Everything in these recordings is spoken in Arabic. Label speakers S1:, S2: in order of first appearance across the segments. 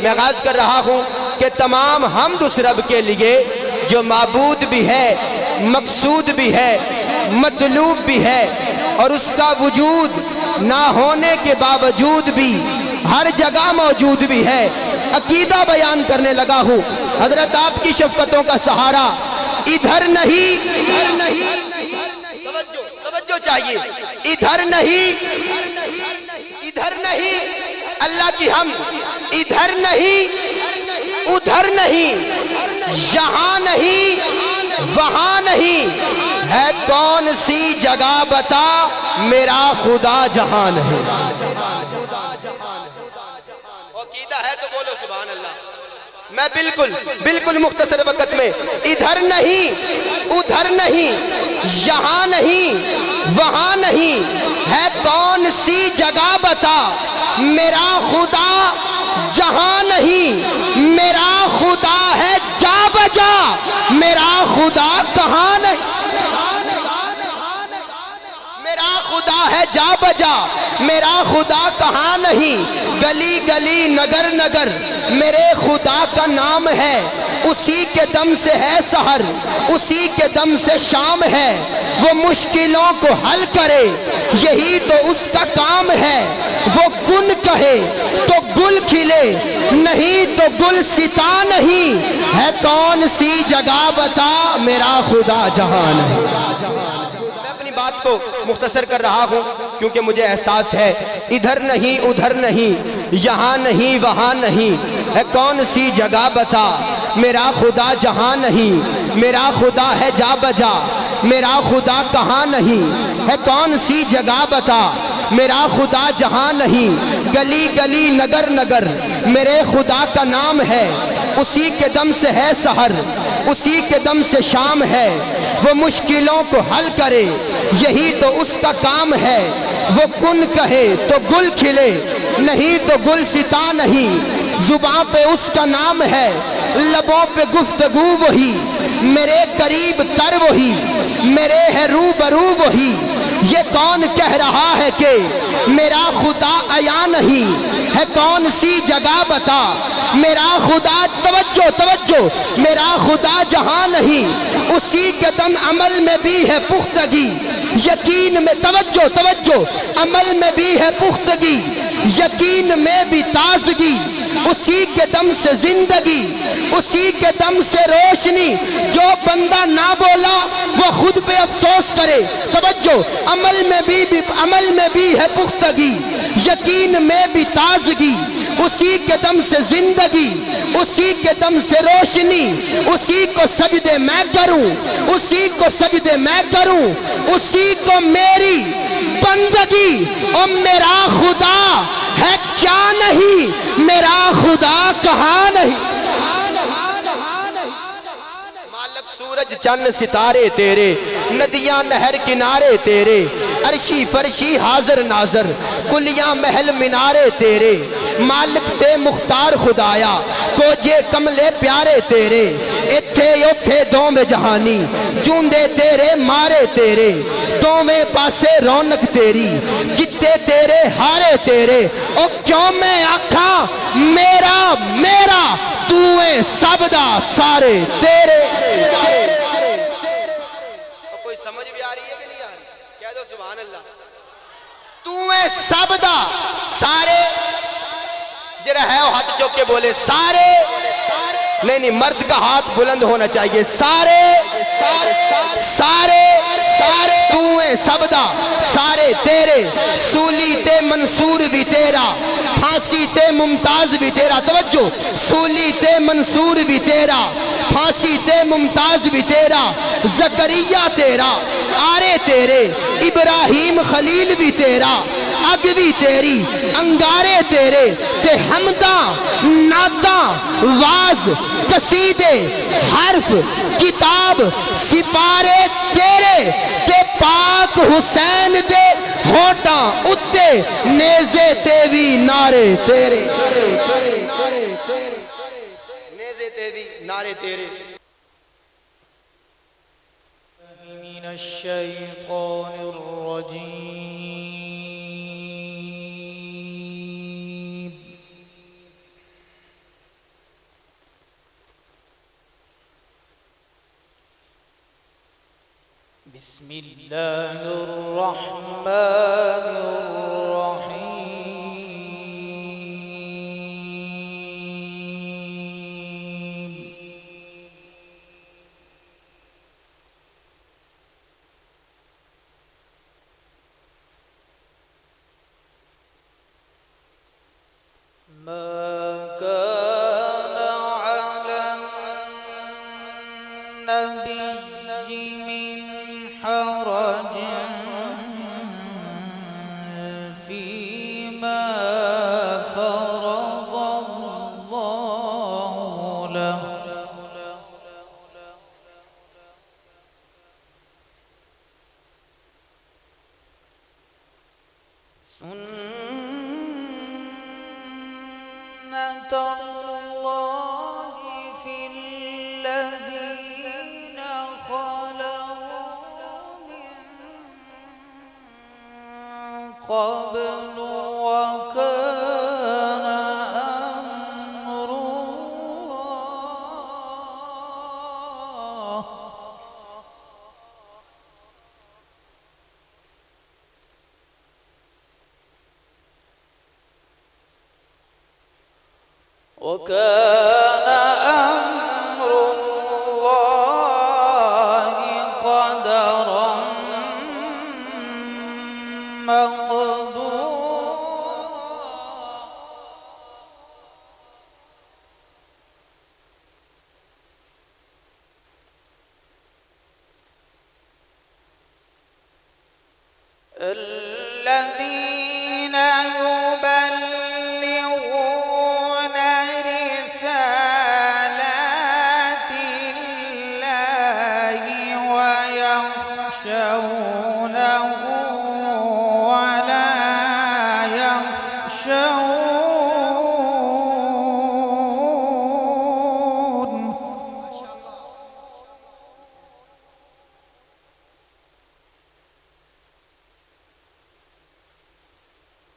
S1: میں آغاز کر رہا ہوں کہ تمام حمد اس رب کے لیے جو معبود بھی ہے، مقصود بھی ہے، مطلوب بھی ہے، اور اس کا وجود نہ ہونے کے باوجود بھی ہر جگہ موجود بھی ہے۔ عقیدہ بیان کرنے لگا ہوں، حضرت آپ کی شفقتوں کا سہارا ادھر نہیں، توجہ چاہیے، ادھر نہیں، ادھر نہیں، اللہ کی حمد ادھر نہیں، ادھر نہیں، یہاں نہیں، وہاں نہیں، ہے کون سی جگہ بتا میرا خدا جہاں نہیں۔ عقیدہ ہے تو بولو سبحان اللہ۔ میں بالکل مختصر وقت میں ادھر نہیں، ادھر نہیں، یہاں نہیں، وہاں نہیں، ہے کون سی جگہ بتا میرا خدا جہاں نہیں، میرا خدا ہے جا بجا، میرا خدا کہاں نہیں، میرا خدا ہے جا بجا، میرا خدا کہاں نہیں، گلی گلی نگر نگر میرے خدا کا نام ہے، اسی کے دم سے ہے سحر، اسی کے دم سے شام ہے، وہ مشکلوں کو حل کرے یہی تو اس کا کام ہے، وہ کن کہے تو گل کھلے نہیں تو گل ستا نہیں، ہے کون سی جگہ بتا میرا خدا جہاں نہیں۔ بات کو مختصر کر رہا ہوں کیونکہ مجھے احساس ہے ادھر نہیں، ادھر نہیں، یہاں نہیں، وہاں نہیں، ہے کون سی جگہ بتا میرا خدا جہاں نہیں، میرا خدا ہے جا بجا، میرا خدا کہاں نہیں، ہے کون سی جگہ بتا میرا خدا جہاں نہیں، گلی گلی نگر نگر میرے خدا کا نام ہے، اسی کے دم سے ہے سحر، اسی کے دم سے شام ہے، وہ مشکلوں کو حل کرے یہی تو اس کا کام ہے، وہ کن کہے تو گل کھلے نہیں تو گل ستا نہیں، زباں پہ اس کا نام ہے، لبوں پہ گفتگو وہی، میرے قریب تر وہی، میرے ہے روبرو وہی، یہ کون کہہ رہا ہے کہ میرا خدا عیاں نہیں، ہے کون سی جگہ بتا میرا خدا توجہ میرا خدا جہاں نہیں، اسی کے دم عمل میں بھی ہے پختگی، یقین میں توجہ عمل میں بھی ہے پختگی، یقین میں بھی تازگی، اسی کے دم سے زندگی، اسی کے دم سے روشنی، جو بندہ نہ بولا وہ خود پہ افسوس کرے، توجہ عمل میں بھی ہے پختگی، یقین میں بھی تازگی، اسی کے دم سے زندگی، اسی کے دم سے روشنی، اسی کو سجدے میں کروں، اسی کو سجدے میں کروں، اسی کو میری بندگی، اور میرا خدا ہے کیا نہیں، میرا خدا کہاں نہیں۔ مالک سورج چند ستارے تیرے، ندیاں نہر کنارے تیرے، عرشی فرشی حاضر ناظر، کلیاں محل منارے تیرے، مالک تے مختار خدایا کوجے کملے پیارے تیرے، اتھے یوتھے دوویں جہانی جوندے تیرے مارے تیرے، دوویں پاسے رونق تیری جتے تیرے ہارے تیرے، او کیوں میں آکھاں میرا تویں سب دا سارے تیرے۔ کوئی سمجھ بھی آ رہی ہے کہ نہیں آ رہی؟ کہہ دو سبحان اللہ۔ تویں سب دا سارے، جرا ہے وہ ہاتھ چوک کے بولے سارے، نہیں مرد کا ہاتھ بلند ہونا چاہیے، سارے تویں سب دا سارے تیرے، سولی تے منصور بھی تیرا، پھانسی تے ممتاز بھی تیرا، توجہ سولی تے منصور بھی تیرا، پھانسی تے ممتاز بھی تیرا، زکریا تیرا، آرے تیرے، ابراہیم خلیل بھی تیرا، اگ بھی تیری، انگارے تیرے، تے حمداں نعتاں واز قصیدے حرف کتاب سپارے تیرے، تے پاک حسین دے ہوٹاں اتے نیزے تیوی نعرے تیرے، نیزے تیوی نعرے تیرے۔
S2: من الشیطان الرجیم بسم الله الرحمن الرحيم. ما كان على النبي من حرج فيما فرض الله له، سنة الله في الذين خلوا من قبل، وكان أمر الله وكان أمر الله قدرا مقدورا. الذين يبلغون رسالات الله ويخشونه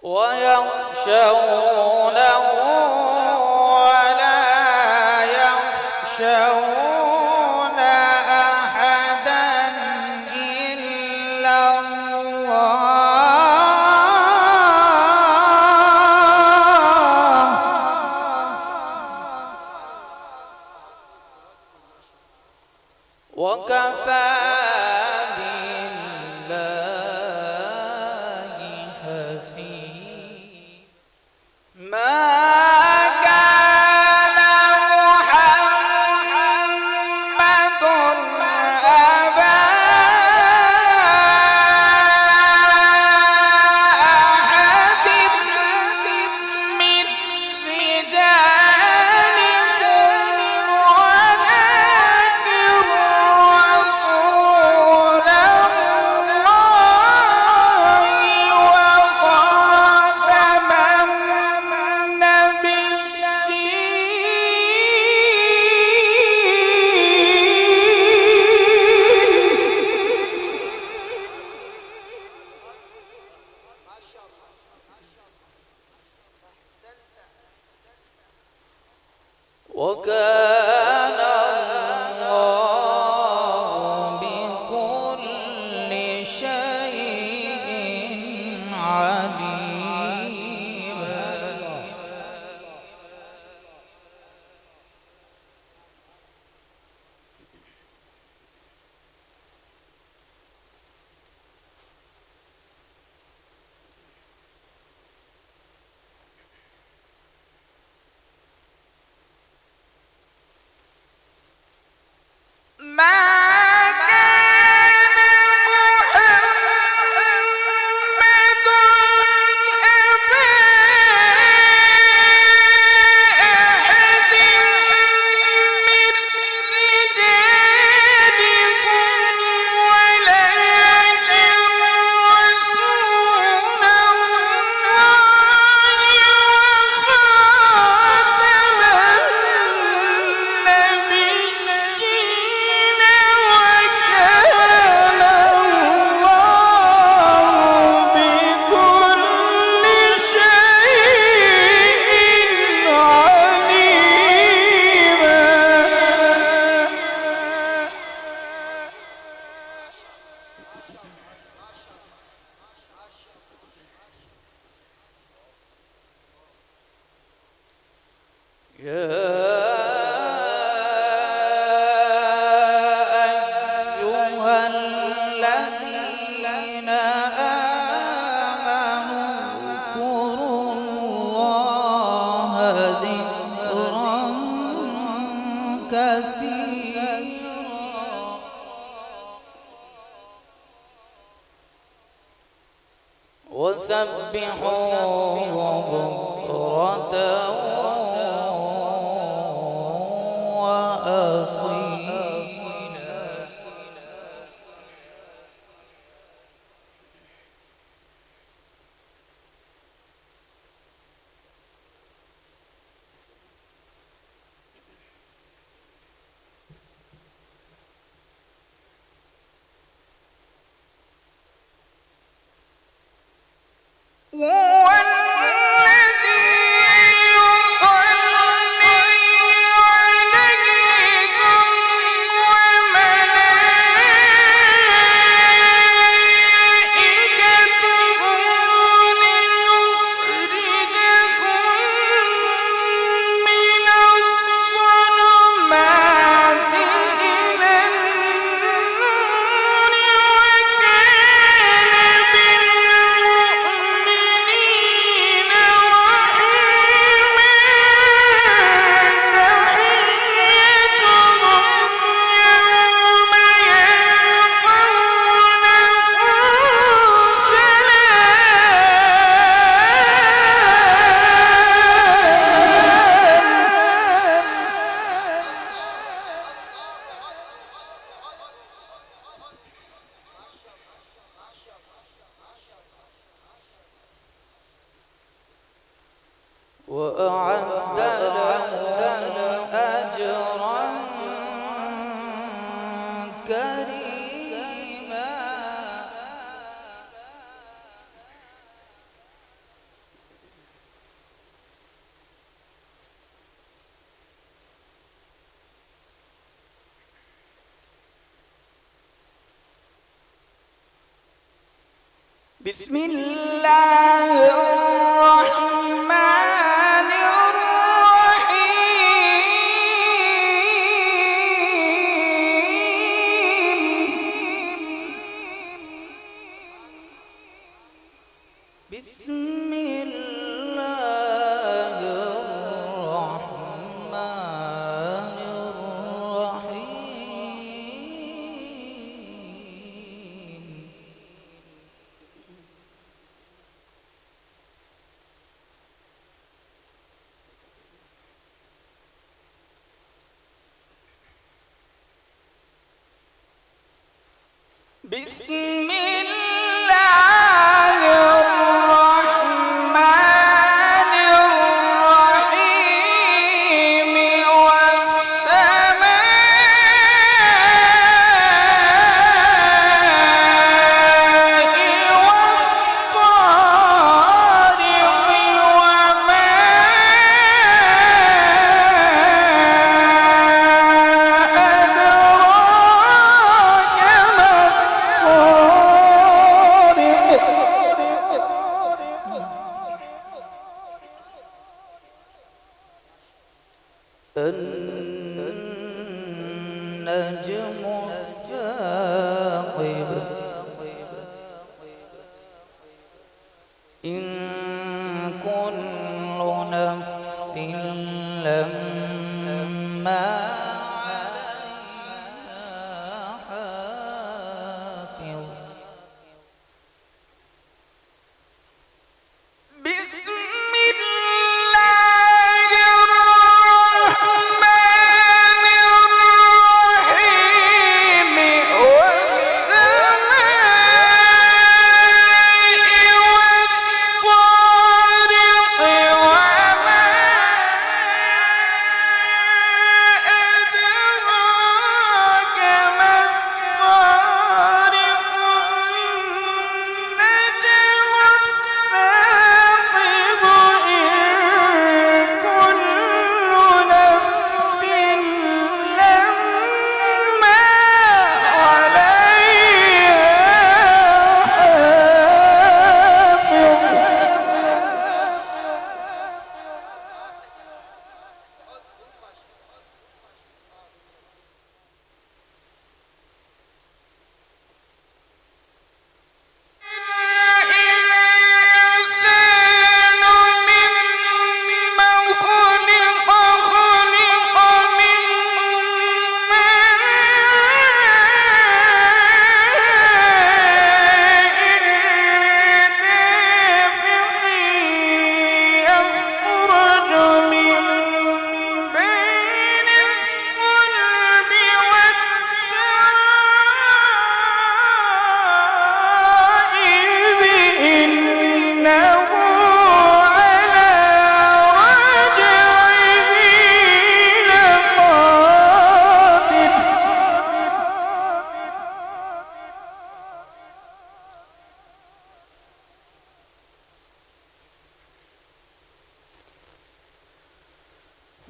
S2: ولا يخشون ولا يخشون أحدا إلا الله، وكفى بالله حسيبا. ما كان محمد أبا أحد من رجالكم، ولكن رسول الله وخاتم وكان الله بكل شيء عليما. وسبحوه بكرة وأصيلا.
S3: هو الذي يصلي عليكم وملائكته ليخرجكم من الظلمات إلى النور وكان بالمؤمنين رحيما. وأعد لهم أجرا كريما. بسم الله الرحمن الرحيم. بسم الله الرحمن الرحيم. بسم الله الرحمن الرحيم. والسماء والطارق وما أدراك ما النجم الثاقب. إن كل نفس لما عليها حافظ. بسم الله الرحمن الرحيم. والسماء والطارق وما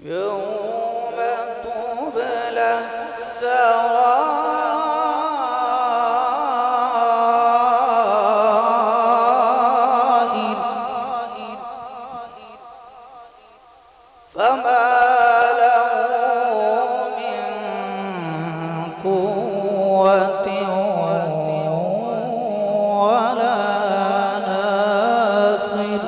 S3: يوم تبلى السرائر فما له من قوة ولا ناصر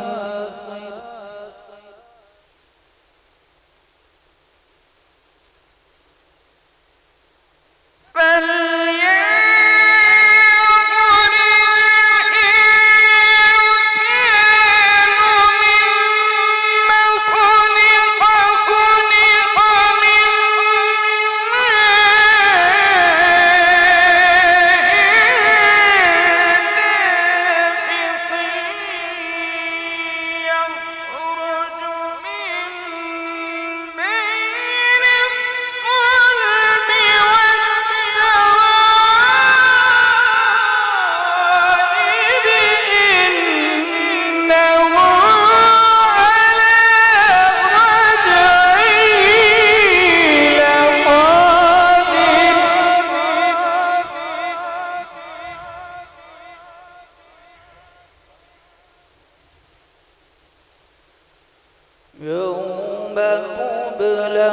S3: يوم تبلى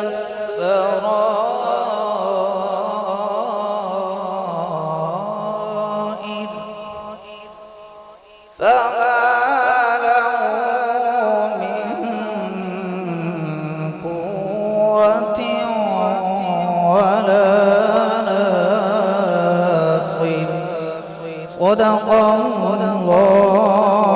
S3: السرائر فما له من قوة ولا ناصر صدق الله